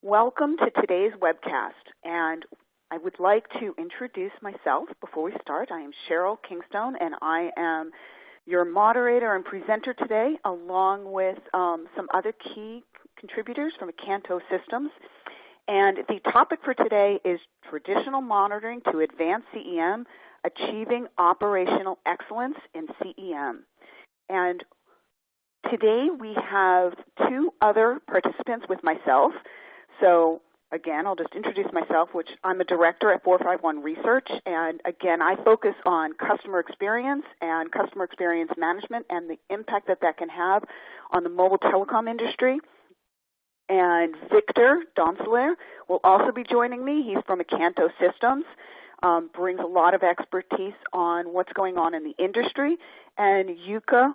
Welcome to today's webcast, and I would like to introduce myself before we start. I am Cheryl Kingstone, and I am your moderator and presenter today, along with some other key contributors from Accanto Systems. And the topic for today is Traditional Monitoring to Advance CEM, Achieving Operational Excellence in CEM. And today we have two other participants with myself. So again, I'll just introduce myself, which I'm a director at 451Research, and again, I focus on customer experience and customer experience management and the impact that that can have on the mobile telecom industry. And Victor Donselaer will also be joining me. He's from Accanto Systems, brings a lot of expertise on what's going on in the industry. And Jukka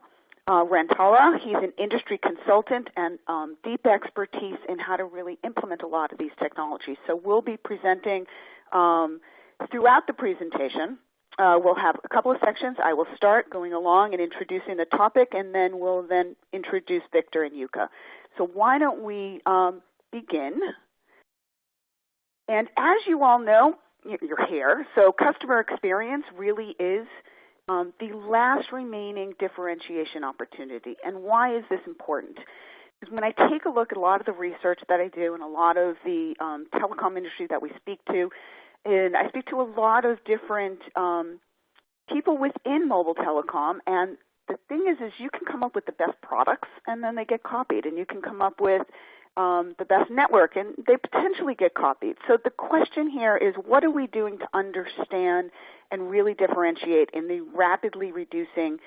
Rantala, he's an industry consultant and deep expertise in how to really implement a lot of these technologies. So we'll be presenting throughout the presentation. We'll have a couple of sections. I will start going along and introducing the topic, and then we'll then introduce Victor and Jukka. So why don't we begin? And as you all know, you're here, so customer experience really is the last remaining differentiation opportunity. And why is this important? Because when I take a look at a lot of the research that I do and a lot of the telecom industry that we speak to, and I speak to a lot of different people within mobile telecom, and the thing is you can come up with the best products and then they get copied, and you can come up with the best network and they potentially get copied. So the question here is, what are we doing to understand and really differentiate in the rapidly reducing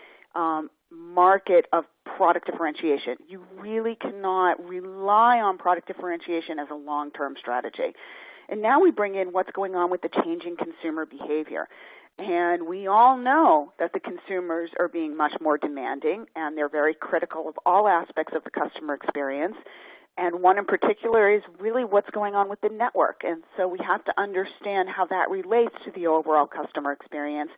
market of product differentiation? You really cannot rely on product differentiation as a long-term strategy. And now we bring in what's going on with the changing consumer behavior. And we all know that the consumers are being much more demanding, and they're very critical of all aspects of the customer experience. And one in particular is really what's going on with the network. And so we have to understand how that relates to the overall customer experience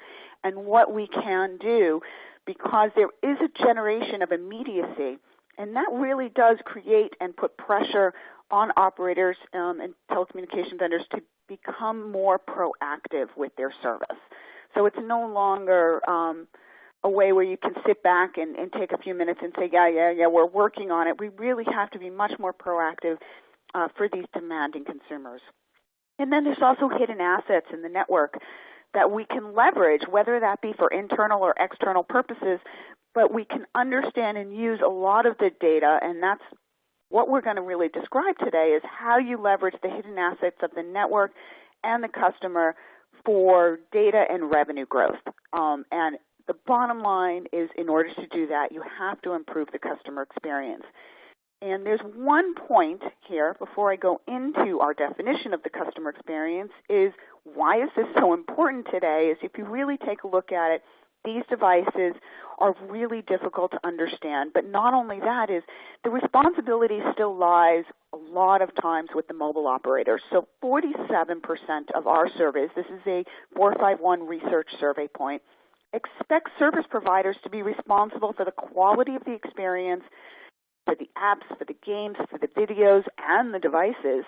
and what we can do, because there is a generation of immediacy, and that really does create and put pressure on operators and telecommunication vendors to become more proactive with their service. So it's no longer a way where you can sit back and take a few minutes and say, yeah, we're working on it. We really have to be much more proactive for these demanding consumers. And then there's also hidden assets in the network that we can leverage, whether that be for internal or external purposes, but we can understand and use a lot of the data, and that's what we're going to really describe today, is how you leverage the hidden assets of the network and the customer for data and revenue growth. And the bottom line is, in order to do that, you have to improve the customer experience. And there's one point here before I go into our definition of the customer experience, is why is this so important today, is if you really take a look at it, these devices are really difficult to understand. But not only that, is the responsibility still lies a lot of times with the mobile operators. So 47% of our surveys, this is a 451Research survey point, expect service providers to be responsible for the quality of the experience, for the apps, for the games, for the videos, and the devices.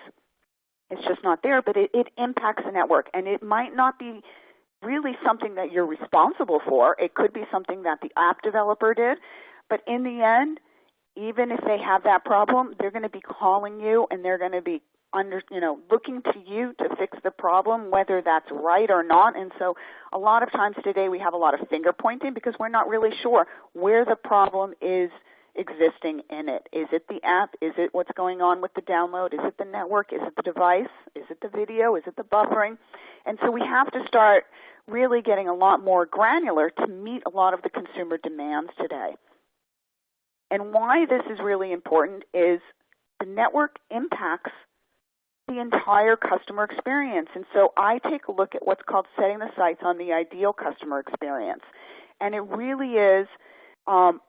It's just not there, but it impacts the network. And it might not be really something that you're responsible for. It could be something that the app developer did. But in the end, even if they have that problem, they're going to be calling you, and they're going to be looking to you to fix the problem, whether that's right or not. And so a lot of times today we have a lot of finger pointing because we're not really sure where the problem is existing in it. Is it the app? Is it what's going on with the download? Is it the network? Is it the device? Is it the video? Is it the buffering? And so we have to start really getting a lot more granular to meet a lot of the consumer demands today. And why this is really important is the network impacts the entire customer experience. And so I take a look at what's called setting the sights on the ideal customer experience. And it really is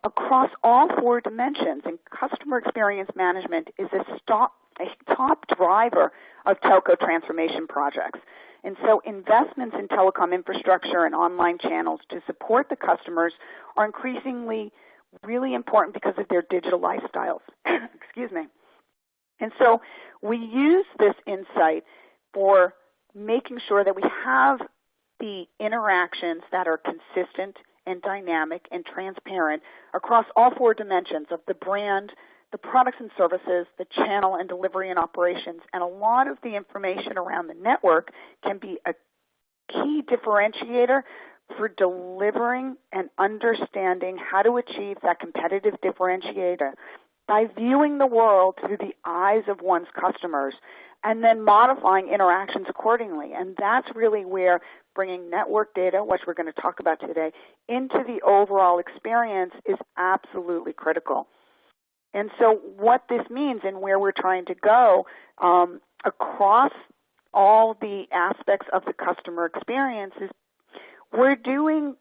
across all four dimensions. And customer experience management is a top driver of telco transformation projects. And so investments in telecom infrastructure and online channels to support the customers are increasingly really important because of their digital lifestyles. Excuse me. And so we use this insight for making sure that we have the interactions that are consistent and dynamic and transparent across all four dimensions of the brand, the products and services, the channel and delivery and operations. And a lot of the information around the network can be a key differentiator for delivering and understanding how to achieve that competitive differentiator by viewing the world through the eyes of one's customers and then modifying interactions accordingly. And that's really where bringing network data, which we're going to talk about today, into the overall experience is absolutely critical. And so what this means and where we're trying to go across all the aspects of the customer experience is we're doing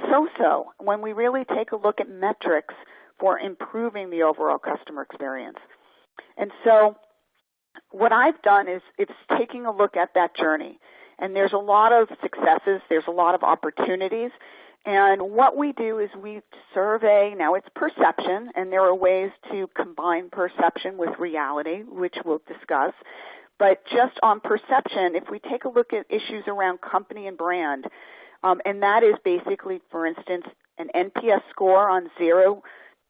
so-so when we really take a look at metrics for improving the overall customer experience. And so what I've done is it's taking a look at that journey. And there's a lot of successes, there's a lot of opportunities. And what we do is we survey, now it's perception, and there are ways to combine perception with reality, which we'll discuss. But just on perception, if we take a look at issues around company and brand, and that is basically, for instance, an NPS score on 0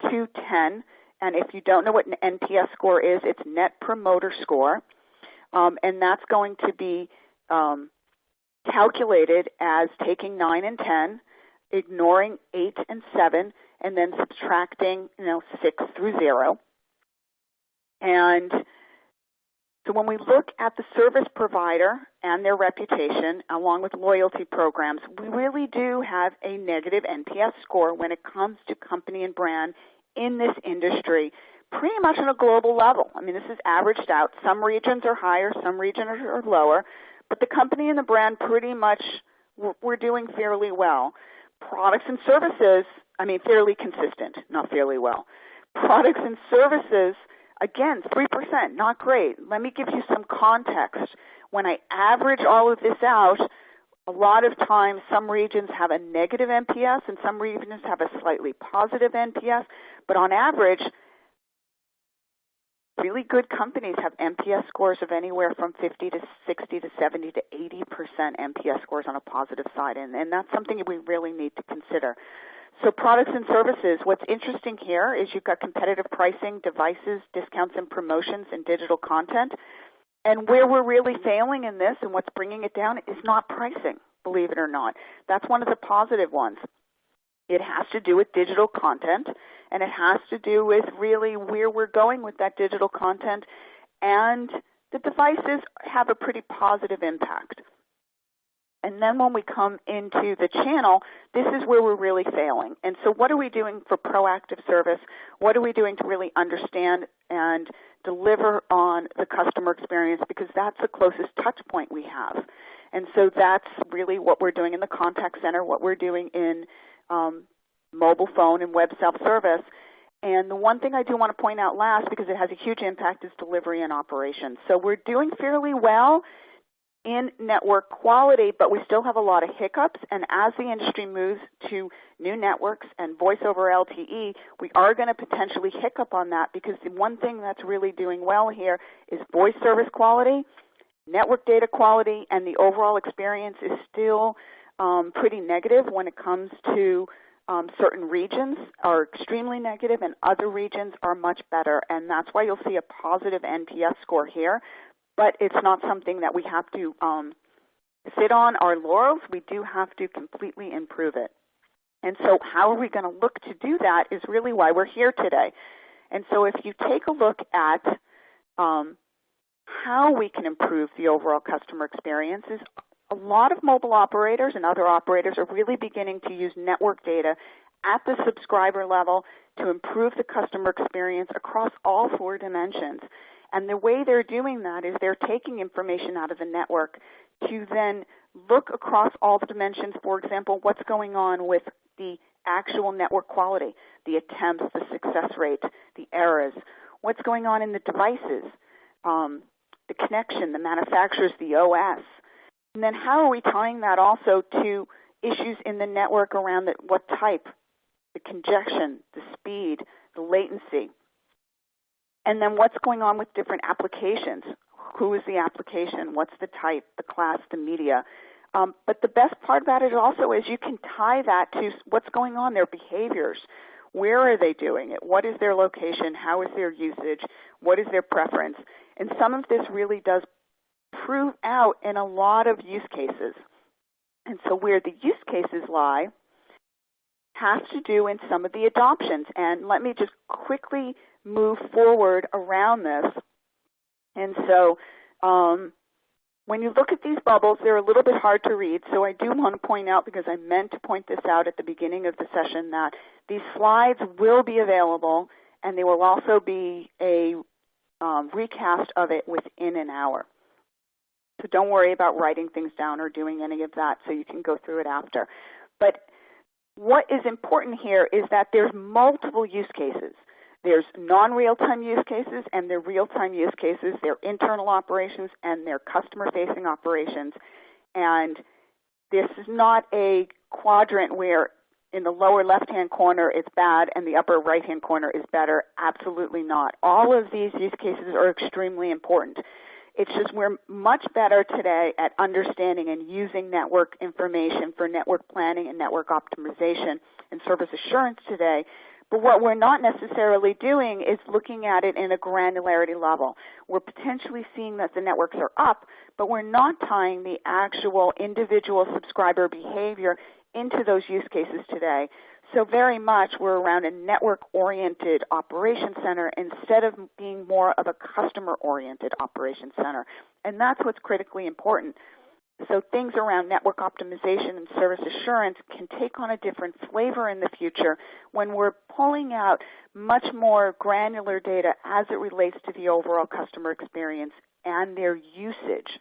to 10. And if you don't know what an NPS score is, it's Net Promoter Score. And that's going to be calculated as taking 9 and 10, ignoring 8 and 7, and then subtracting 6 through 0. And so when we look at the service provider and their reputation, along with loyalty programs, we really do have a negative NPS score when it comes to company and brand in this industry, pretty much on a global level. I mean, this is averaged out. Some regions are higher, some regions are lower, but the company and the brand pretty much, we're doing fairly well. Products and services, fairly consistent, not fairly well. Products and services, again, 3%, not great. Let me give you some context. When I average all of this out, a lot of times some regions have a negative NPS and some regions have a slightly positive NPS. But on average, really good companies have NPS scores of anywhere from 50 to 60 to 70 to 80% NPS scores on a positive side. And that's something we really need to consider. So products and services, what's interesting here is you've got competitive pricing, devices, discounts and promotions, and digital content. And where we're really failing in this and what's bringing it down is not pricing, believe it or not. That's one of the positive ones. It has to do with digital content, and it has to do with really where we're going with that digital content. And the devices have a pretty positive impact. And then when we come into the channel, this is where we're really failing. And so what are we doing for proactive service? What are we doing to really understand and deliver on the customer experience? Because that's the closest touch point we have. And so that's really what we're doing in the contact center, what we're doing in mobile phone and web self-service. And the one thing I do want to point out last, because it has a huge impact, is delivery and operations. So we're doing fairly well in network quality, but we still have a lot of hiccups. And as the industry moves to new networks and voice over LTE, we are going to potentially hiccup on that, because the one thing that's really doing well here is voice service quality, network data quality, and the overall experience is still pretty negative when it comes to certain regions are extremely negative and other regions are much better. And that's why you'll see a positive NPS score here. But it's not something that we have to sit on our laurels. We do have to completely improve it. And so how are we going to look to do that is really why we're here today. And so if you take a look at how we can improve the overall customer experiences, a lot of mobile operators and other operators are really beginning to use network data at the subscriber level to improve the customer experience across all four dimensions. And the way they're doing that is they're taking information out of the network to then look across all the dimensions. For example, what's going on with the actual network quality, the attempts, the success rate, the errors, what's going on in the devices, the connection, the manufacturers, the OS. And then how are we tying that also to issues in the network around what type, the congestion, the speed, the latency. And then what's going on with different applications? Who is the application? What's the type, the class, the media? But the best part about it also is you can tie that to what's going on, their behaviors. Where are they doing it? What is their location? How is their usage? What is their preference? And some of this really does prove out in a lot of use cases. And so where the use cases lie has to do in some of the adoptions. And let me just quickly move forward around this. And so when you look at these bubbles, they're a little bit hard to read, so I do want to point out, because I meant to point this out at the beginning of the session, that these slides will be available, and there will also be a recast of it within an hour. So don't worry about writing things down or doing any of that, so you can go through it after. But what is important here is that there's multiple use cases. There's non-real-time use cases, and they're real-time use cases. They're internal operations, and they're customer-facing operations. And this is not a quadrant where in the lower left-hand corner it's bad and the upper right-hand corner is better. Absolutely not. All of these use cases are extremely important. It's just we're much better today at understanding and using network information for network planning and network optimization and service assurance today. But what we're not necessarily doing is looking at it in a granularity level. We're potentially seeing that the networks are up, but we're not tying the actual individual subscriber behavior into those use cases today. So very much we're around a network-oriented operation center instead of being more of a customer-oriented operation center. And that's what's critically important. So things around network optimization and service assurance can take on a different flavor in the future when we're pulling out much more granular data as it relates to the overall customer experience and their usage.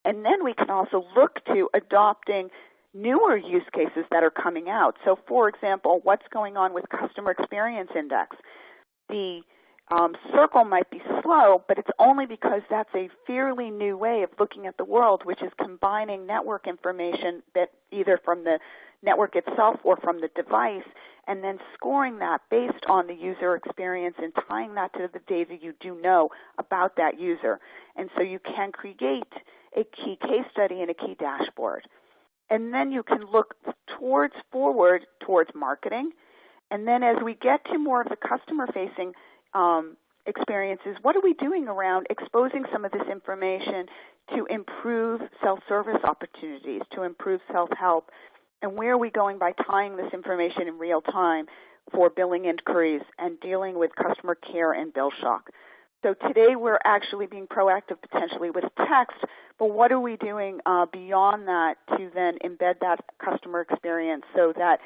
And then we can also look to adopting newer use cases that are coming out. So for example, what's going on with Customer Experience Index? The circle might be slow, but it's only because that's a fairly new way of looking at the world, which is combining network information that either from the network itself or from the device, and then scoring that based on the user experience and tying that to the data you do know about that user. And so you can create a key case study and a key dashboard. And then you can look forward towards marketing. And then as we get to more of the customer-facing experiences, what are we doing around exposing some of this information to improve self-service opportunities, to improve self-help, and where are we going by tying this information in real time for billing inquiries and dealing with customer care and bill shock? So today we're actually being proactive potentially with text, but what are we doing beyond that to then embed that customer experience so that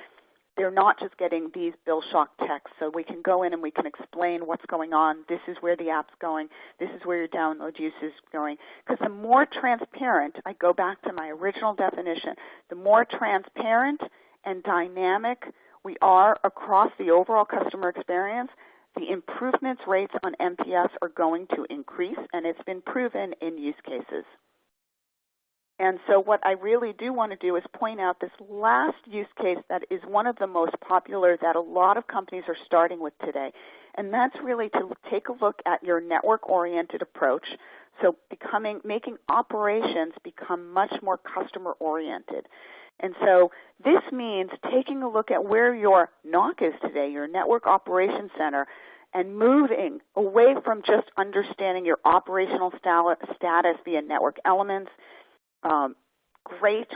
they're not just getting these bill shock texts, so we can go in and we can explain what's going on. This is where the app's going. This is where your download use is going. Because the more transparent, I go back to my original definition, the more transparent and dynamic we are across the overall customer experience, the improvements rates on NPS are going to increase, and it's been proven in use cases. And so what I really do want to do is point out this last use case that is one of the most popular that a lot of companies are starting with today. And that's really to take a look at your network-oriented approach, so making operations become much more customer-oriented. And so this means taking a look at where your NOC is today, your Network Operations Center, and moving away from just understanding your operational status via network elements.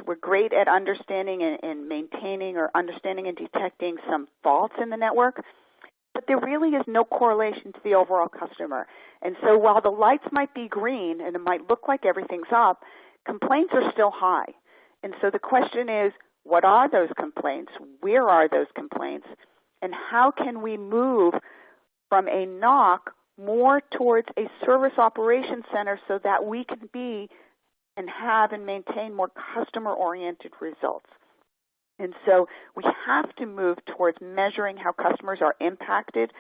We're great at understanding and maintaining or understanding and detecting some faults in the network, but there really is no correlation to the overall customer. And so while the lights might be green and it might look like everything's up, complaints are still high. And so the question is, what are those complaints? Where are those complaints? And how can we move from a NOC more towards a service operations center so that we can be and have and maintain more customer-oriented results? And so we have to move towards measuring how customers are impacted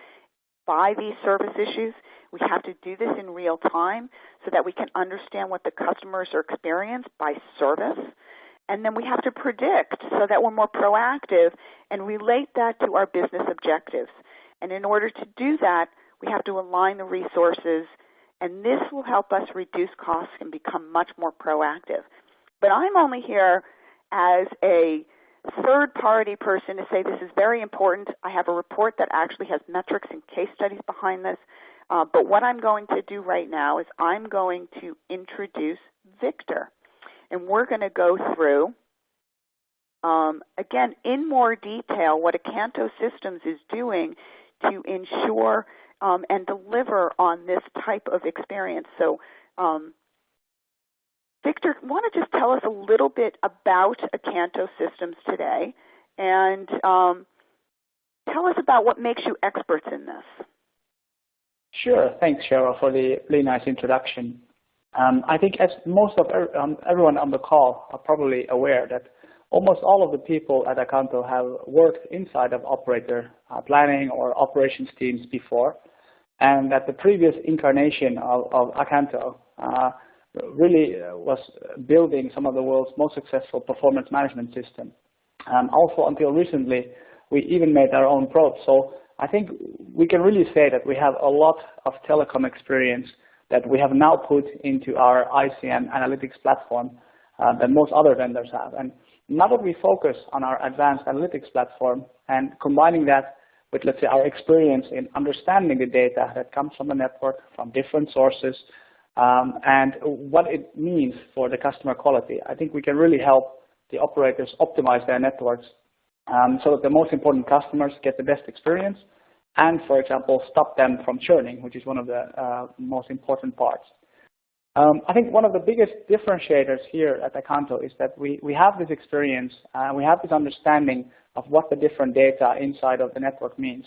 by these service issues. We have to do this in real time so that we can understand what the customers are experiencing by service. And then we have to predict so that we're more proactive and relate that to our business objectives. And in order to do that, We have to align the resources, and this will help us reduce costs and become much more proactive. But I'm only here as a third-party person to say this is very important. I have a report that actually has metrics and case studies behind this. But what I'm going to do right now is I'm going to introduce Victor. And we're going to go through, again, in more detail what Accanto Systems is doing to ensure and deliver on this type of experience. So, Victor, want to just tell us a little bit about Accanto Systems today, and tell us about what makes you experts in this. Sure. Thanks, Cheryl, for the really nice introduction. I think as most of everyone on the call are probably aware that almost all of the people at Accanto have worked inside of operator planning or operations teams before, and that the previous incarnation of Accanto really was building some of the world's most successful performance management system. Also, until recently, we even made our own probes. So I think we can really say that we have a lot of telecom experience that we have now put into our ICM analytics platform that most other vendors have. And now that we focus on our advanced analytics platform and combining that with, let's say, our experience in understanding the data that comes from the network from different sources and what it means for the customer quality, I think we can really help the operators optimize their networks so that the most important customers get the best experience and, for example, stop them from churning, which is one of the most important parts. I think one of the biggest differentiators here at Accanto is that we have this experience, we have this understanding of what the different data inside of the network means.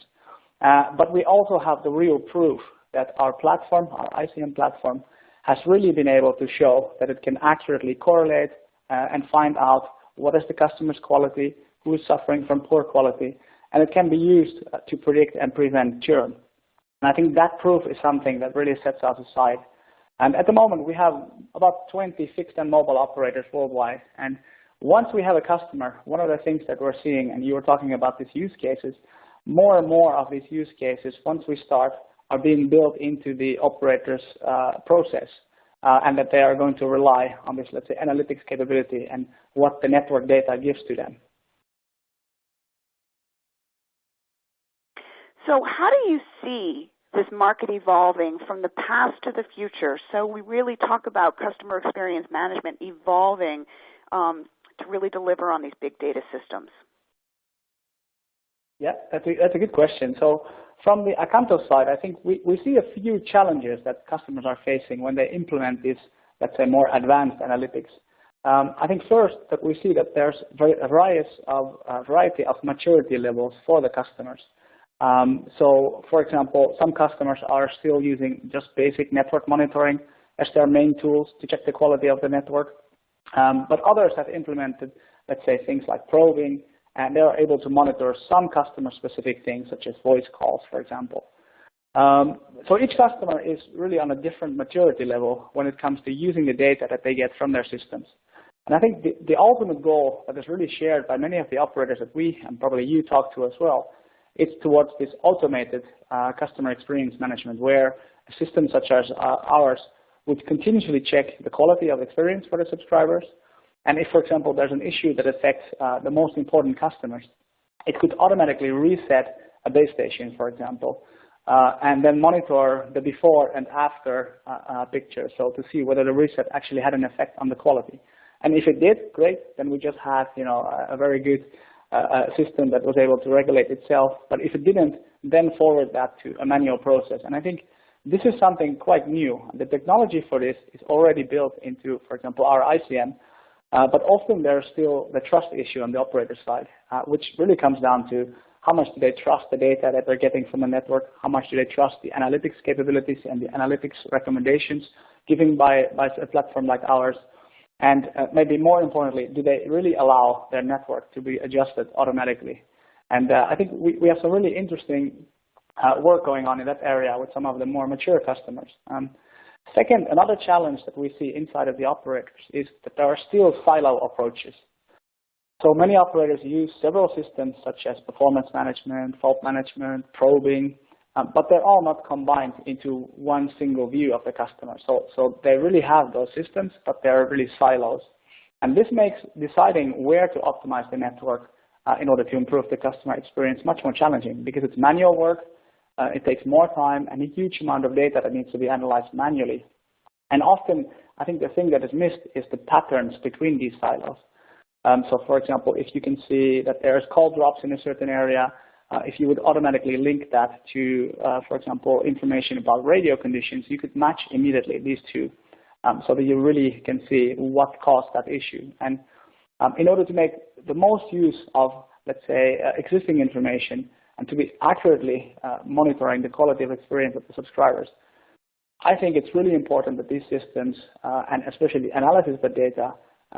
But we also have the real proof that our platform, our ICM platform, has really been able to show that it can accurately correlate and find out what is the customer's quality, who is suffering from poor quality, and it can be used to predict and prevent churn. And I think that proof is something that really sets us aside. And at the moment, we have about 20 fixed and mobile operators worldwide. And once we have a customer, one of the things that we're seeing, and you were talking about these use cases, more and more of these use cases, once we start, are being built into the operator's process. And that they are going to rely on this, let's say, analytics capability and what the network data gives to them. So how do you see this market evolving from the past to the future? So we really talk about customer experience management evolving to really deliver on these big data systems. Yeah, that's a good question. So from the Accanto side, I think we see a few challenges that customers are facing when they implement this, let's say, more advanced analytics. I think first that we see that there's a variety of maturity levels for the customers. So, for example, some customers are still using just basic network monitoring as their main tools to check the quality of the network. But others have implemented, let's say, things like probing, and they are able to monitor some customer-specific things, such as voice calls, for example. So each customer is really on a different maturity level when it comes to using the data that they get from their systems. And I think the ultimate goal that is really shared by many of the operators that we, and probably you, talk to as well, it's towards this automated customer experience management, where a system such as ours would continuously check the quality of experience for the subscribers. And if, for example, there's an issue that affects the most important customers, it could automatically reset a base station, for example, and then monitor the before and after picture, so to see whether the reset actually had an effect on the quality. And if it did, great, then we just had, a very good system that was able to regulate itself. But if it didn't, then forward that to a manual process. And I think this is something quite new. The technology for this is already built into, for example, our ICM, but often there's still the trust issue on the operator side, which really comes down to how much do they trust the data that they're getting from the network, how much do they trust the analytics capabilities and the analytics recommendations given by a platform like ours. And maybe more importantly, do they really allow their network to be adjusted automatically? And I think we have some really interesting work going on in that area with some of the more mature customers. Second, another challenge that we see inside of the operators is that there are still silo approaches. So many operators use several systems such as performance management, fault management, probing, but they're all not combined into one single view of the customer. So they really have those systems, but they're really silos. And this makes deciding where to optimize the network in order to improve the customer experience much more challenging, because it's manual work, it takes more time, and a huge amount of data that needs to be analyzed manually. And often, I think the thing that is missed is the patterns between these silos. So for example, if you can see that there's call drops in a certain area, if you would automatically link that to, for example, information about radio conditions, you could match immediately these two, so that you really can see what caused that issue. And in order to make the most use of, let's say, existing information and to be accurately monitoring the quality of experience of the subscribers, I think it's really important that these systems, and especially the analysis of the data,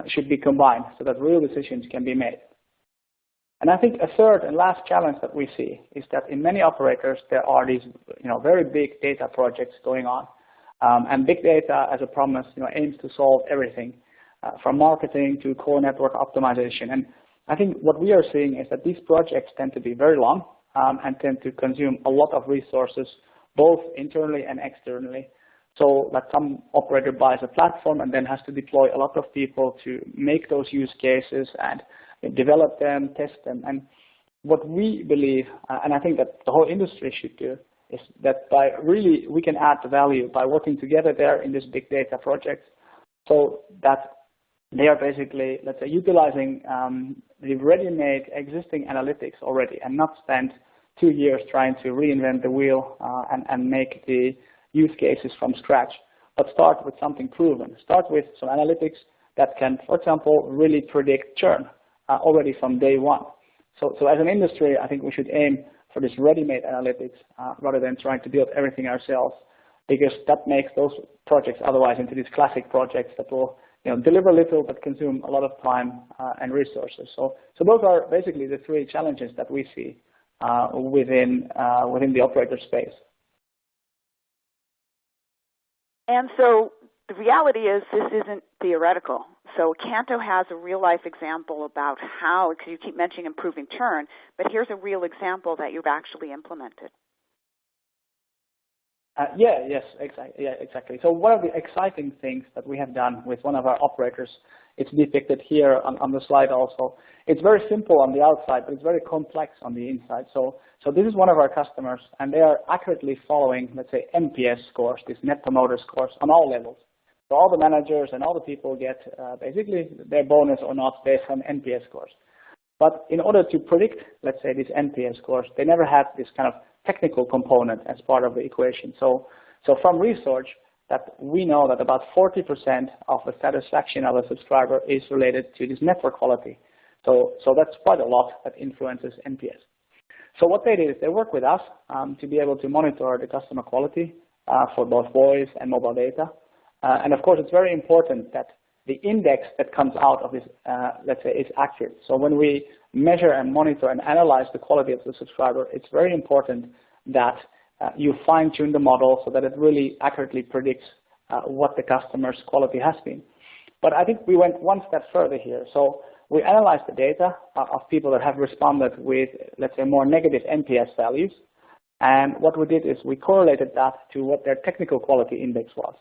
should be combined so that real decisions can be made. And I think a third and last challenge that we see is that in many operators there are these, very big data projects going on, and big data, as a promise, aims to solve everything, from marketing to core network optimization. And I think what we are seeing is that these projects tend to be very long and tend to consume a lot of resources, both internally and externally. So that some operator buys a platform and then has to deploy a lot of people to make those use cases and develop them, test them. And what we believe, and I think that the whole industry should do, is that we can add value by working together there in this big data project, so that they are basically, let's say, utilizing the ready-made existing analytics already, and not spend 2 years trying to reinvent the wheel and make the use cases from scratch, but start with something proven. Start with some analytics that can, for example, really predict churn already from day one. So as an industry, I think we should aim for this ready-made analytics rather than trying to build everything ourselves, because that makes those projects otherwise into these classic projects that will deliver little but consume a lot of time and resources. So those are basically the three challenges that we see within the operator space. And so the reality is this isn't theoretical. So Accanto has a real-life example about how, because you keep mentioning improving churn, but here's a real example that you've actually implemented. Yes, exactly. So one of the exciting things that we have done with one of our operators, it's depicted here on the slide also. It's very simple on the outside, but it's very complex on the inside. So this is one of our customers, and they are accurately following, let's say, NPS scores, these Net Promoter Scores on all levels. So all the managers and all the people get basically their bonus or not based on NPS scores. But in order to predict, let's say, these NPS scores, they never had this kind of technical component as part of the equation. So from research, that we know that about 40% of the satisfaction of a subscriber is related to this network quality. So that's quite a lot that influences NPS. So what they did is they work with us to be able to monitor the customer quality for both voice and mobile data. And of course, it's very important that the index that comes out of this, let's say, is accurate. So when we measure and monitor and analyze the quality of the subscriber, it's very important that you fine-tune the model so that it really accurately predicts what the customer's quality has been. But I think we went one step further here. So we analyzed the data of people that have responded with, let's say, more negative NPS values. And what we did is we correlated that to what their technical quality index was.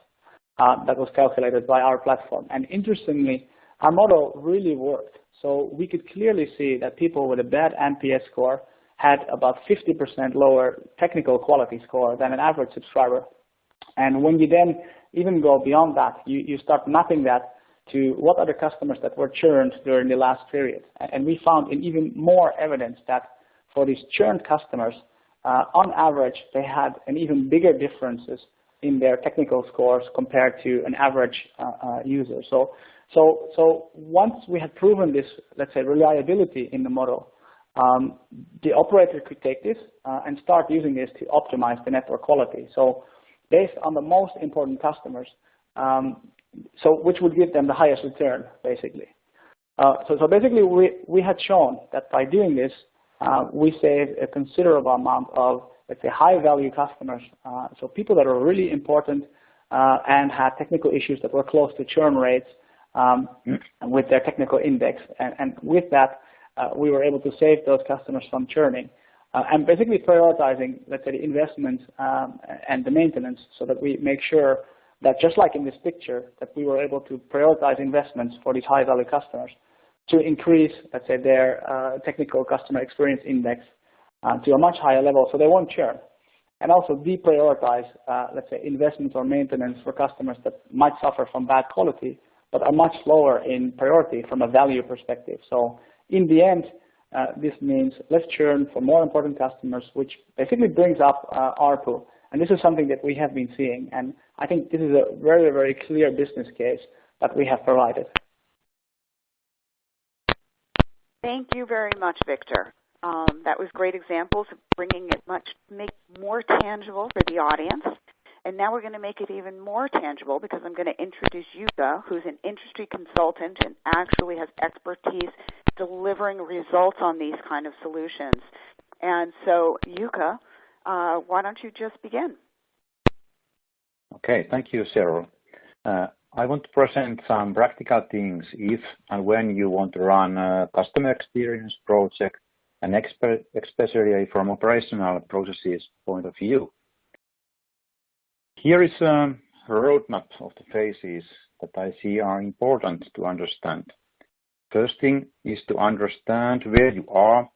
That was calculated by our platform. And interestingly, our model really worked. So we could clearly see that people with a bad NPS score had about 50% lower technical quality score than an average subscriber. And when you then even go beyond that, you start mapping that to what are the customers that were churned during the last period. And we found in even more evidence that for these churned customers, on average, they had an even bigger differences in their technical scores compared to an average user. So once we had proven this, let's say, reliability in the model, the operator could take this and start using this to optimize the network quality. So based on the most important customers, which would give them the highest return, basically. So basically, we had shown that by doing this, we saved a considerable amount of, let's say, high-value customers, so people that are really important and had technical issues that were close to churn rates with their technical index. And with that, we were able to save those customers from churning. and basically prioritizing, let's say, the investments and the maintenance so that we make sure that just like in this picture, that we were able to prioritize investments for these high-value customers to increase, let's say, their technical customer experience index to a much higher level so they won't churn. And also deprioritize, let's say, investments or maintenance for customers that might suffer from bad quality, but are much lower in priority from a value perspective. So in the end, this means less churn for more important customers, which basically brings up ARPU. And this is something that we have been seeing. And I think this is a very, very clear business case that we have provided. Thank you very much, Victor. That was great examples of bringing it make more tangible for the audience. And now we're going to make it even more tangible because I'm going to introduce Jukka, who's an industry consultant and actually has expertise delivering results on these kind of solutions. And so, Jukka, why don't you just begin? Okay, thank you, Cheryl. I want to present some practical things if and when you want to run a customer experience project, and especially from operational processes point of view. Here is a roadmap of the phases that I see are important to understand. First thing is to understand where you are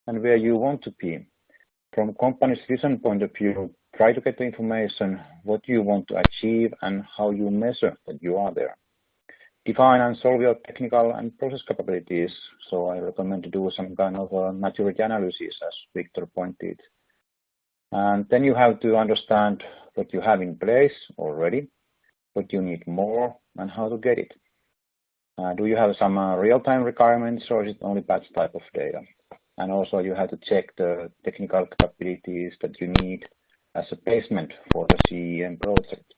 and where you want to be. From company's vision point of view, try to get the information what you want to achieve and how you measure that you are there. Define and solve your technical and process capabilities. So I recommend to do some kind of a maturity analysis, as Victor pointed. And then you have to understand what you have in place already, what you need more, and how to get it. Do you have some real-time requirements, or is it only batch type of data? And also you have to check the technical capabilities that you need as a basement for the CEM project.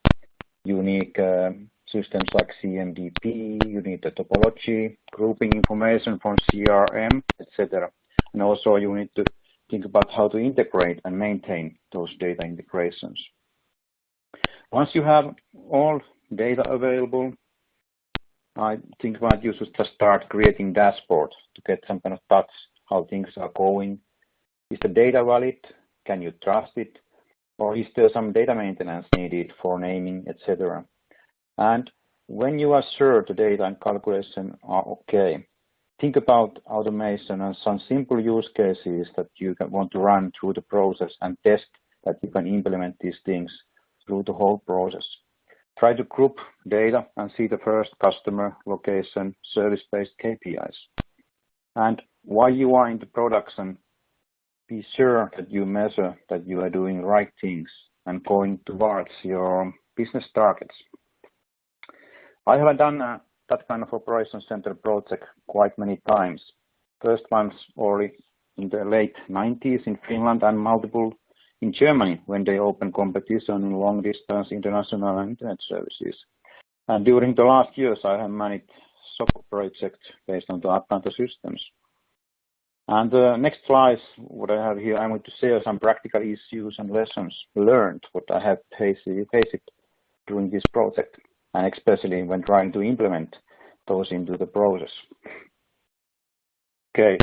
Unique systems like CMDP, you need the topology, grouping information from CRM, etc. And also you need to think about how to integrate and maintain those data integrations. Once you have all data available, I think about you should just start creating dashboards to get some kind of touch how things are going. Is the data valid? Can you trust it? Or is there some data maintenance needed for naming, etc.? And when you are sure the data and calculation are okay, think about automation and some simple use cases that you want to run through the process and test that you can implement these things through the whole process. Try to group data and see the first customer, location, service-based KPIs. And while you are in the production, be sure that you measure that you are doing right things and going towards your business targets. I have done that kind of operations center project quite many times. First ones already in the late 90s in Finland and multiple in Germany when they opened competition in long distance international and internet services. And during the last years I have managed SOC projects based on the Accanto systems. And the next slides, what I have here, I'm going to share some practical issues and lessons learned, what I have faced during this project, and especially when trying to implement those into the process. Okay,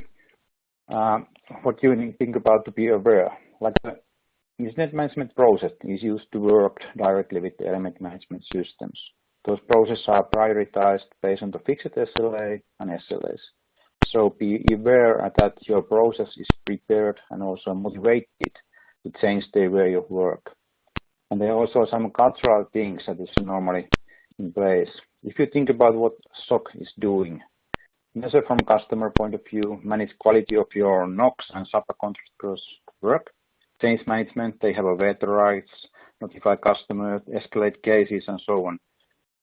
what you need to think about to be aware, like the incident management process is used to work directly with the element management systems. Those processes are prioritized based on the fixed SLA and SLAs. So be aware that your process is prepared and also motivated to change the way of work. And there are also some cultural things that is normally in place. If you think about what SOC is doing, measure from customer point of view, manage quality of your NOCs and subcontractors work, change management, they have a veto rights, notify customers, escalate cases and so on.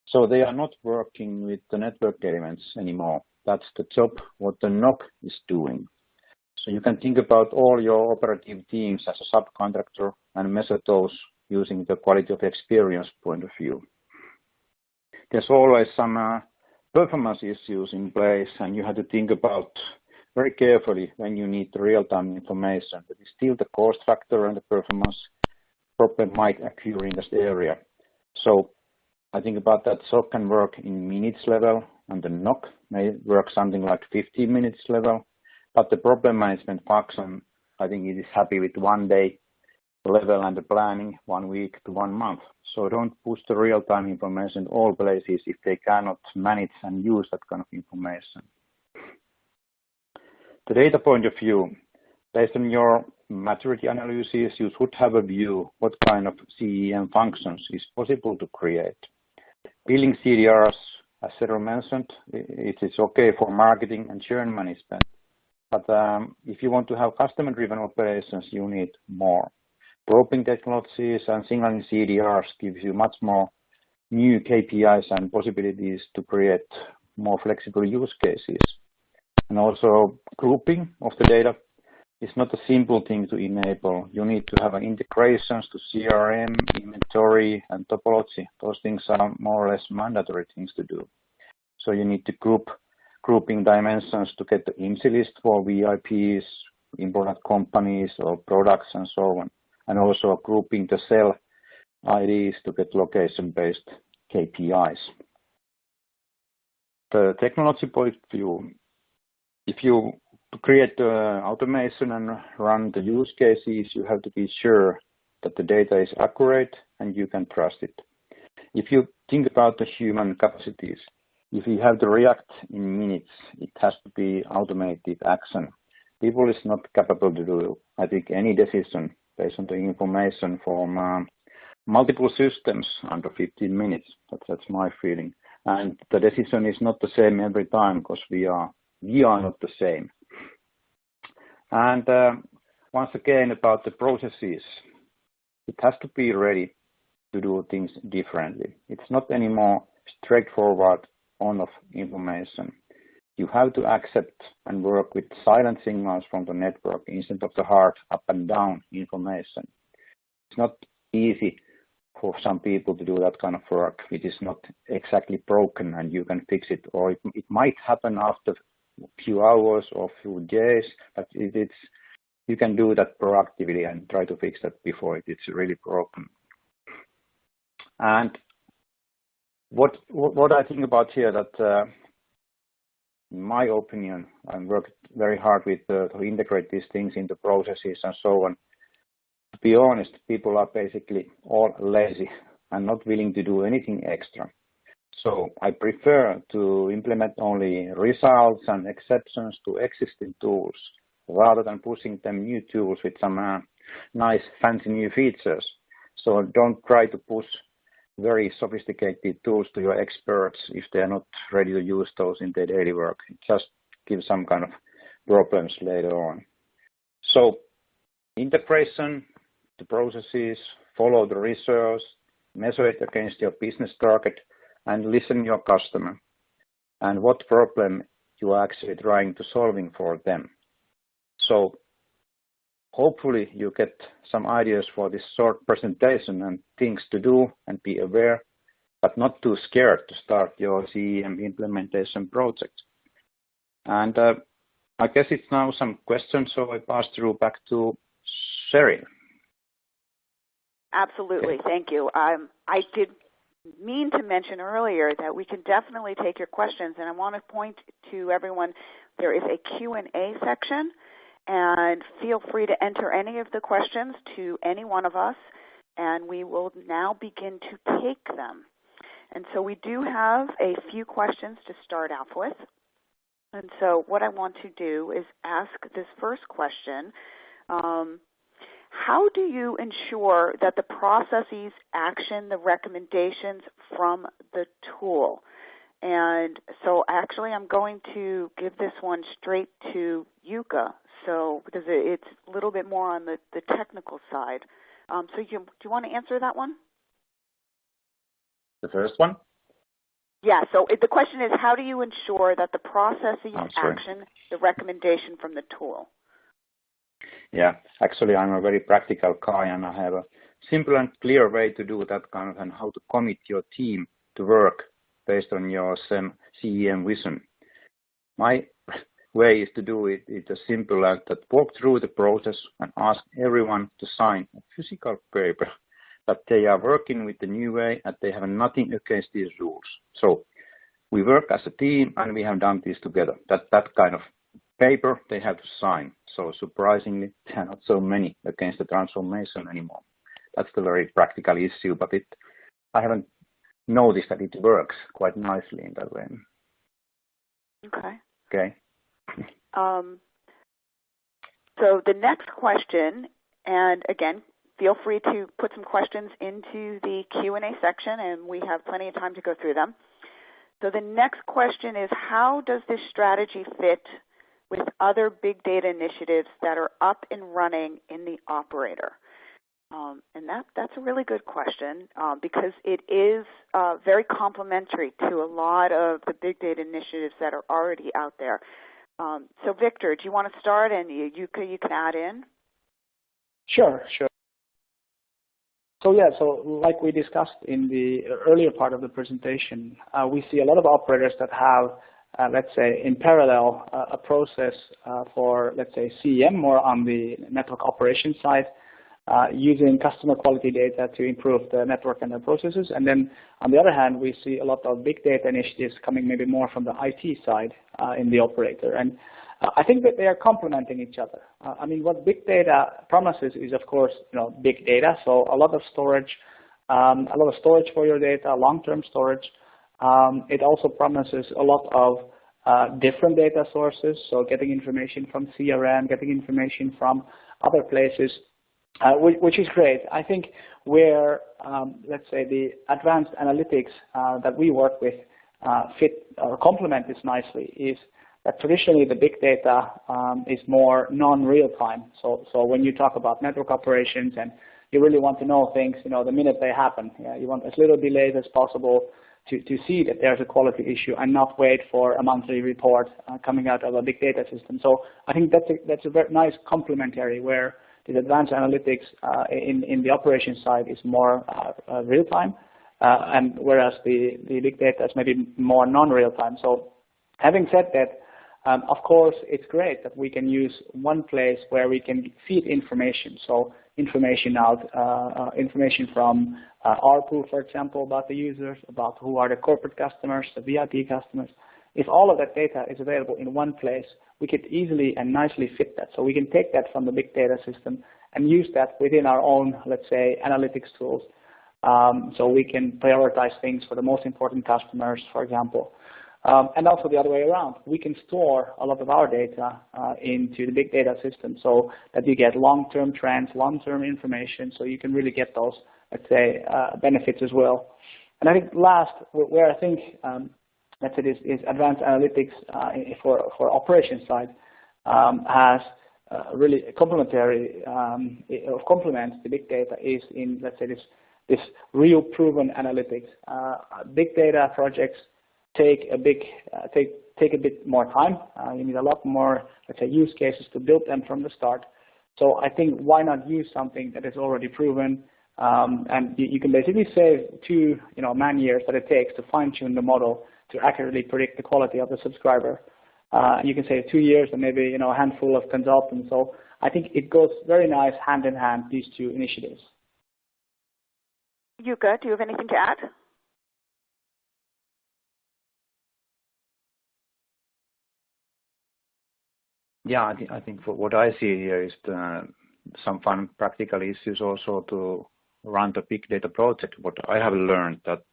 So they are not working with the network elements anymore. That's the job what the NOC is doing. So you can think about all your operative teams as a subcontractor and measure those using the quality of experience point of view. There's always some performance issues in place, and you have to think about very carefully when you need the real-time information. But it's still the cost factor and the performance problem might occur in this area. So I think about that SOC can work in minutes level, and the NOC may work something like 15 minutes level, but the problem management function I think it is happy with 1 day level and the planning, 1 week to 1 month. So don't push the real-time information in all places if they cannot manage and use that kind of information. The data point of view, based on your maturity analysis, you should have a view what kind of CEM functions is possible to create. Building CDRs, as Sarah mentioned, it is okay for marketing and churn management. But if you want to have customer-driven operations, you need more. Grouping technologies and signaling CDRs gives you much more new KPIs and possibilities to create more flexible use cases. And also grouping of the data is not a simple thing to enable. You need to have integrations to CRM, inventory, and topology. Those things are more or less mandatory things to do. So you need to grouping dimensions to get the IMSI list for VIPs, important companies or products and so on. And also grouping the cell IDs to get location-based KPIs. The technology point of view, if you create automation and run the use cases, you have to be sure that the data is accurate and you can trust it. If you think about the human capacities, if you have to react in minutes, it has to be automated action. People is not capable to do, I think, any decision based on the information from multiple systems under 15 minutes. That's my feeling. And the decision is not the same every time because we are not the same. And once again, about the processes, it has to be ready to do things differently. It's not anymore straightforward on-off information. You have to accept and work with silent signals from the network instead of the hard up and down information. It's not easy for some people to do that kind of work. It is not exactly broken and you can fix it, or it might happen after a few hours or a few days, but you can do that proactively and try to fix that before it's really broken. And what I think about here that in my opinion, I worked very hard with to integrate these things into processes and so on. To be honest, people are basically all lazy and not willing to do anything extra. So I prefer to implement only results and exceptions to existing tools rather than pushing them new tools with some nice fancy new features. So don't try to push very sophisticated tools to your experts if they are not ready to use those in their daily work. It just gives some kind of problems later on. So integration, the processes, follow the research, measure it against your business target, and listen to your customer and what problem you are actually trying to solving for them. So hopefully you get some ideas for this short presentation and things to do and be aware, but not too scared to start your CEM implementation project. And I guess it's now some questions, so I pass through back to Sherry. Absolutely, Okay. Thank you. I did mean to mention earlier that we can definitely take your questions, and I want to point to everyone, there is a Q&A section, and feel free to enter any of the questions to any one of us, and we will now begin to take them. And so we do have a few questions to start off with. And so what I want to do is ask this first question. How do you ensure that the processes action the recommendations from the tool? And so actually I'm going to give this one straight to Jukka, so because it's a little bit more on the technical side. So do you want to answer that one? The first one? Yeah, so the question is, how do you ensure that the processes action the recommendation from the tool? Yeah, actually I'm a very practical guy and I have a simple and clear way to do that kind of, and how to commit your team to work based on your CEM vision. My way is to do it. It's as simple as that: walk through the process and ask everyone to sign a physical paper that they are working with the new way and they have nothing against these rules. So we work as a team and we have done this together. That kind of paper they have to sign. So surprisingly, there are not so many against the transformation anymore. That's the very practical issue, but I haven't noticed that it works quite nicely in that way. Okay. Okay. So the next question, and again, feel free to put some questions into the Q&A section, and we have plenty of time to go through them. So the next question is, how does this strategy fit with other big data initiatives that are up and running in the operator? And that's a really good question because it is very complementary to a lot of the big data initiatives that are already out there. So Victor, do you want to start, and you can add in? Sure. So like we discussed in the earlier part of the presentation, we see a lot of operators that have, let's say, in parallel, a process for, let's say, CEM, more on the network operations side, using customer quality data to improve the network and the processes. And then on the other hand, we see a lot of big data initiatives coming maybe more from the IT side in the operator. And I think that they are complementing each other. I mean, what big data promises is, of course, big data. So a lot of storage for your data, long-term storage. It also promises a lot of different data sources. So getting information from CRM, getting information from other places, which is great. I think where, let's say, the advanced analytics that we work with fit or complement this nicely is that traditionally the big data is more non-real time. So when you talk about network operations and you really want to know things, the minute they happen, you want as little delays as possible to see that there's a quality issue and not wait for a monthly report coming out of a big data system. So I think that's a very nice complementary where the advanced analytics in the operations side is more real time, and whereas the big data is maybe more non-real time. So having said that, of course, it's great that we can use one place where we can feed information. So information information from ARPU, for example, about the users, about who are the corporate customers, the VIP customers. If all of that data is available in one place, we could easily and nicely fit that. So we can take that from the big data system and use that within our own, let's say, analytics tools. So we can prioritize things for the most important customers, for example. And also the other way around. We can store a lot of our data into the big data system so that you get long-term trends, long-term information, so you can really get those, let's say, benefits as well. And I think last, where I think let's say is advanced analytics for operations side has really complementary complements the big data is in, let's say, this real proven analytics. Big data projects take a bit more time. You need a lot more, let's say, use cases to build them from the start. So I think why not use something that is already proven, and you can basically save 2 man years that it takes to fine-tune the model to accurately predict the quality of the subscriber. You can save 2 years and maybe a handful of consultants. So I think it goes very nice hand in hand, these two initiatives. Jukka, do you have anything to add? Yeah, I think for what I see here is some fun practical issues also to run the big data project. What I have learned that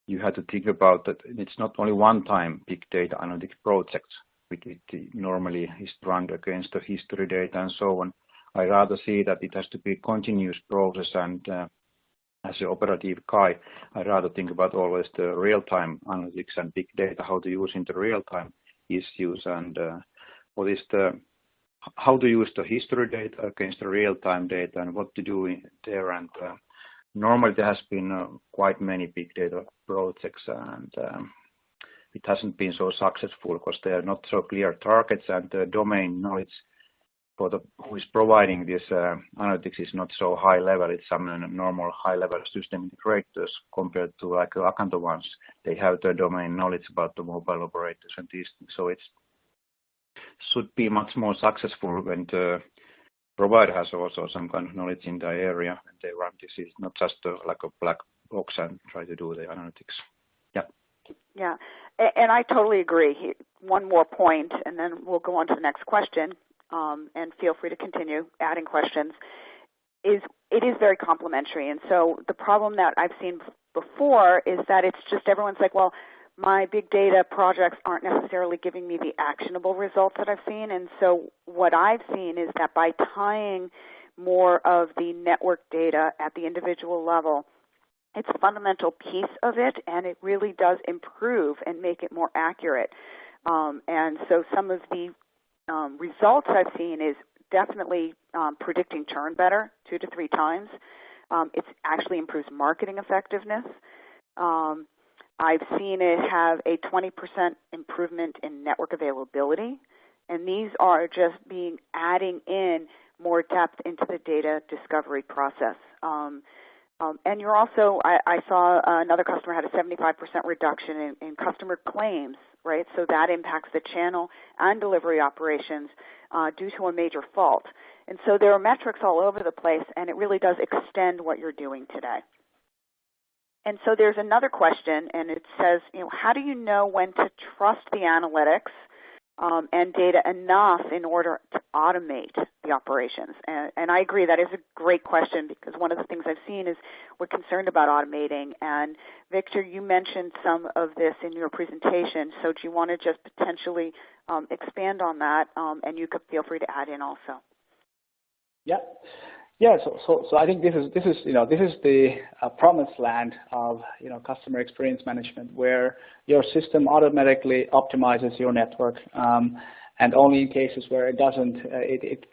you have to think about that it's not only one-time big data analytics projects, which it normally is run against the history data and so on. I rather see that it has to be a continuous process, and as an operative guy, I rather think about always the real-time analytics and big data, how to use in the real-time issues, and how to use the history data against the real-time data and what to do there. And normally there has been quite many big data projects, and it hasn't been so successful because they are not so clear targets, and the domain knowledge for who is providing this analytics is not so high level. It's some normal high-level system integrators compared to like Accanto ones. They have the domain knowledge about the mobile operators and these things. So it should be much more successful when the provider has also some kind of knowledge in the area and they run this. It's not just like a black box and try to do the analytics. Yeah. Yeah, and I totally agree. one more point, and then we'll go on to the next question, and feel free to continue adding questions, is it is very complementary. And so the problem that I've seen before is that it's just everyone's like, well, my big data projects aren't necessarily giving me the actionable results that I've seen. And so what I've seen is that by tying more of the network data at the individual level, it's a fundamental piece of it, and it really does improve and make it more accurate. And so some of the results I've seen is definitely predicting churn better 2 to 3 times. It actually improves marketing effectiveness. I've seen it have a 20% improvement in network availability, and these are just adding in more depth into the data discovery process. And you're also, I saw another customer had a 75% reduction in customer claims, right? So that impacts the channel and delivery operations due to a major fault. And so there are metrics all over the place, and it really does extend what you're doing today. And so there's another question, and it says, how do you know when to trust the analytics and data enough in order to automate the operations? And I agree, that is a great question, because one of the things I've seen is we're concerned about automating. And Victor, you mentioned some of this in your presentation, so do you want to just potentially expand on that? And you could feel free to add in also. Yeah. So I think this is the promised land of customer experience management, where your system automatically optimizes your network, and only in cases where it doesn't, it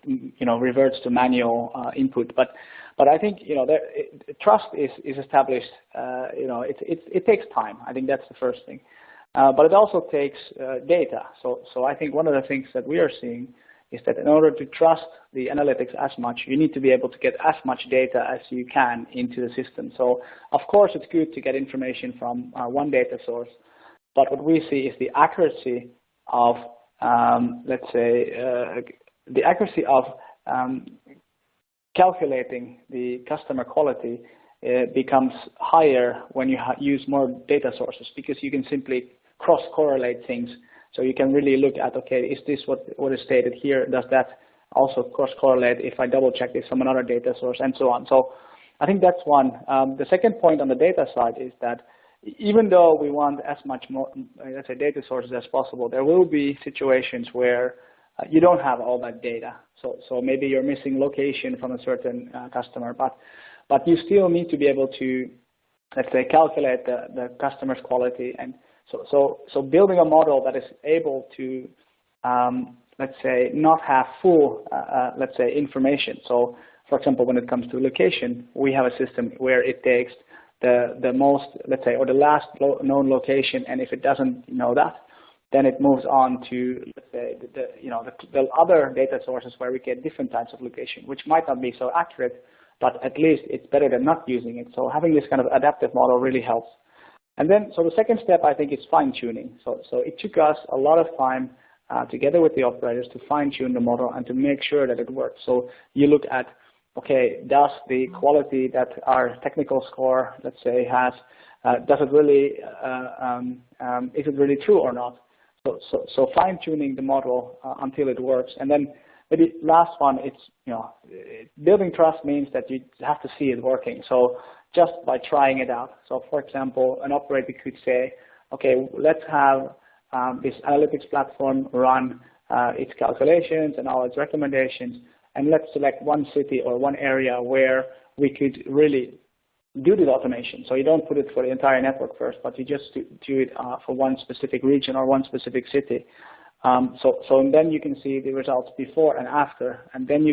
reverts to manual input. But I think trust is established. It takes time. I think that's the first thing, but it also takes data. So I think one of the things that we are seeing is that in order to trust the analytics as much, you need to be able to get as much data as you can into the system. So of course it's good to get information from one data source, but what we see is the accuracy of, calculating the customer quality becomes higher when you use more data sources, because you can simply cross-correlate things. So you can really look at, okay, is this what is stated here? Does that also cross-correlate if I double-check this from another data source, and so on? So I think that's one. The second point on the data side is that even though we want as much more, data sources as possible, there will be situations where you don't have all that data. So maybe you're missing location from a certain customer, but you still need to be able to, calculate the customer's quality. And so building a model that is able to, not have full, information. So, for example, when it comes to location, we have a system where it takes the most, or the last known location, and if it doesn't know that, then it moves on to, the other data sources where we get different types of location, which might not be so accurate, but at least it's better than not using it. So having this kind of adaptive model really helps. And then, so the second step, I think, is fine-tuning. So it took us a lot of time together with the operators to fine-tune the model and to make sure that it works. So you look at, okay, does the quality that our technical score, has, does it really, is it really true or not? So fine-tuning the model until it works. And then maybe last one, it's building trust means that you have to see it working. So just by trying it out. So for example, an operator could say, okay, let's have this analytics platform run its calculations and all its recommendations, and let's select one city or one area where we could really do the automation. So you don't put it for the entire network first, but you just do it for one specific region or one specific city. So then you can see the results before and after, and then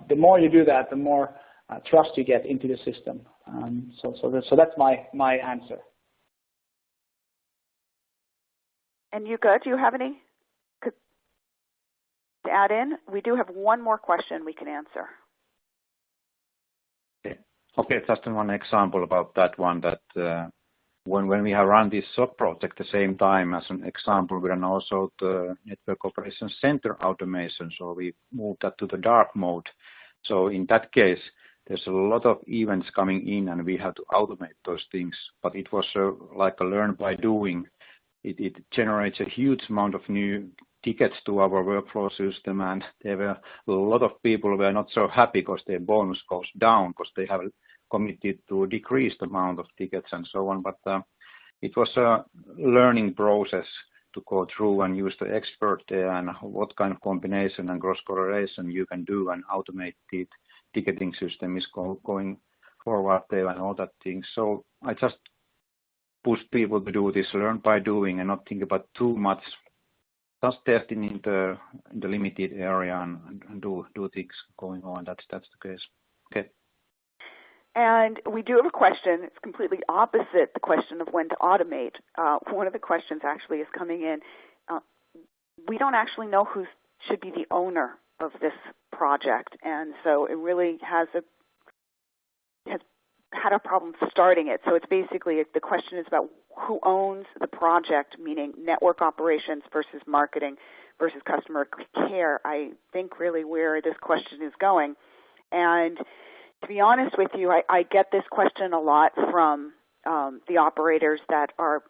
the more you do that, the more trust you get into the system. So that's my answer. And Jukka, do you have any to add in? We do have one more question we can answer. Okay, just one example about that one, that when we have run this SOC project at the same time, as an example, we run also the Network Operations Center automation, so we moved that to the dark mode. So in that case, there's a lot of events coming in and we have to automate those things, but it was like a learn by doing. it generates a huge amount of new tickets to our workflow system, and there were a lot of people who were not so happy because their bonus goes down because they have committed to decrease the amount of tickets and so on. But it was a learning process to go through and use the expert there and what kind of combination and cross correlation you can do and automate the ticketing system is going forward there and all that things. So I just push people to do this, learn by doing and not think about too much. Just testing in the limited area and do things going on. That's the case. Okay. And we do have a question. It's completely opposite the question of when to automate. One of the questions actually is coming in. We don't actually know who should be the owner of this project, and so it really has had a problem starting it. So it's basically the question is about who owns the project, meaning network operations versus marketing versus customer care. I think really where this question is going. And to be honest with you, I get this question a lot from the operators that are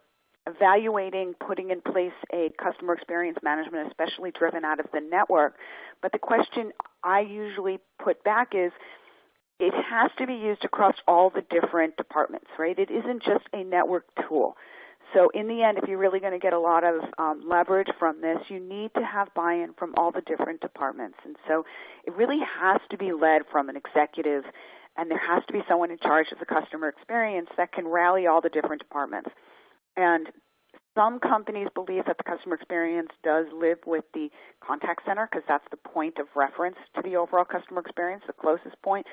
evaluating putting in place a customer experience management, especially driven out of the network. But the question I usually put back is, it has to be used across all the different departments, right? It isn't just a network tool. So in the end, if you're really going to get a lot of leverage from this, you need to have buy-in from all the different departments. And so it really has to be led from an executive, and there has to be someone in charge of the customer experience that can rally all the different departments. And some companies believe that the customer experience does live with the contact center because that's the point of reference to the overall customer experience, the closest point.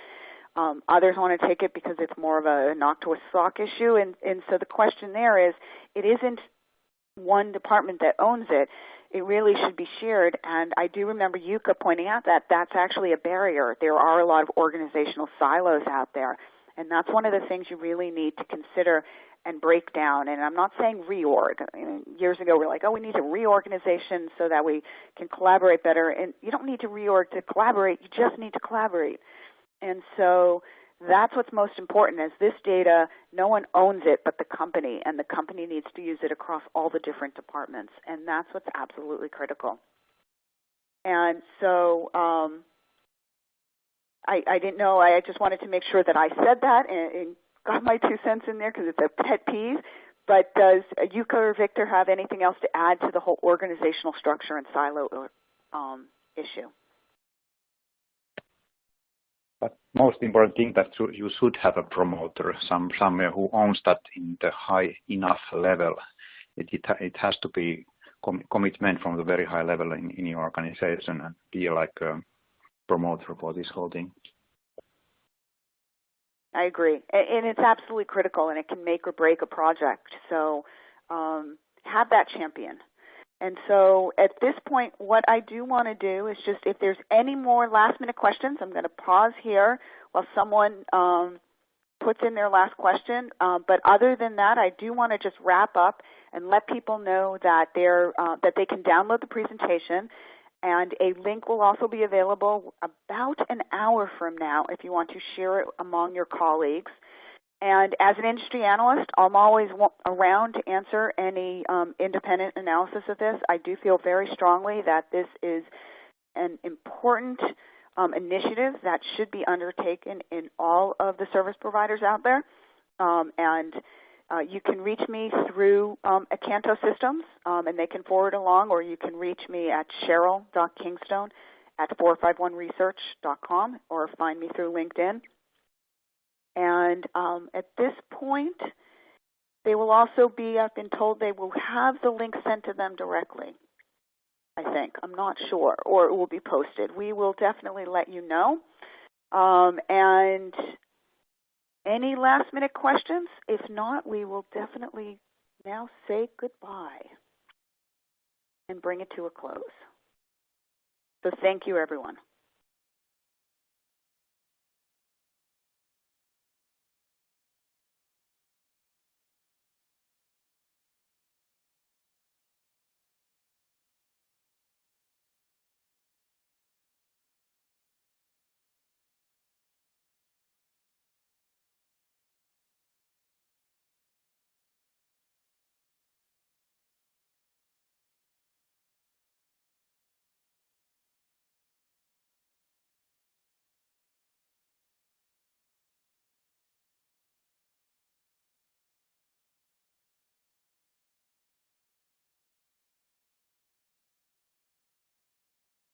Others want to take it because it's more of a knock to a sock issue. And so the question there is, it isn't one department that owns it. It really should be shared. And I do remember Jukka pointing out that that's actually a barrier. There are a lot of organizational silos out there. And that's one of the things you really need to consider and break down. And I'm not saying reorg. Years ago, we're like, we need a reorganization so that we can collaborate better. And you don't need to reorg to collaborate. You just need to collaborate. And so that's what's most important is this data, no one owns it but the company, and the company needs to use it across all the different departments, and that's what's absolutely critical. And so I didn't know, I just wanted to make sure that I said that and got my 2 cents in there because it's a pet peeve. But does Jukka or Victor have anything else to add to the whole organizational structure and silo issue? But most important thing that you should have a promoter, somewhere who owns that in the high enough level. It has to be commitment from the very high level in your organization and be like a promoter for this whole thing. I agree. And it's absolutely critical, and it can make or break a project. So have that champion. And so at this point, what I do want to do is just, if there's any more last-minute questions, I'm going to pause here while someone puts in their last question. But other than that, I do want to just wrap up and let people know that that they can download the presentation, and a link will also be available about an hour from now if you want to share it among your colleagues. And as an industry analyst, I'm always around to answer any independent analysis of this. I do feel very strongly that this is an important initiative that should be undertaken in all of the service providers out there. And you can reach me through Accanto Systems, and they can forward along, or you can reach me at cheryl.kingstone@451research.com, or find me through LinkedIn. And at this point, they will also be, I've been told they will have the link sent to them directly, I think. I'm not sure. Or it will be posted. We will definitely let you know. And any last-minute questions? If not, we will definitely now say goodbye and bring it to a close. So thank you, everyone.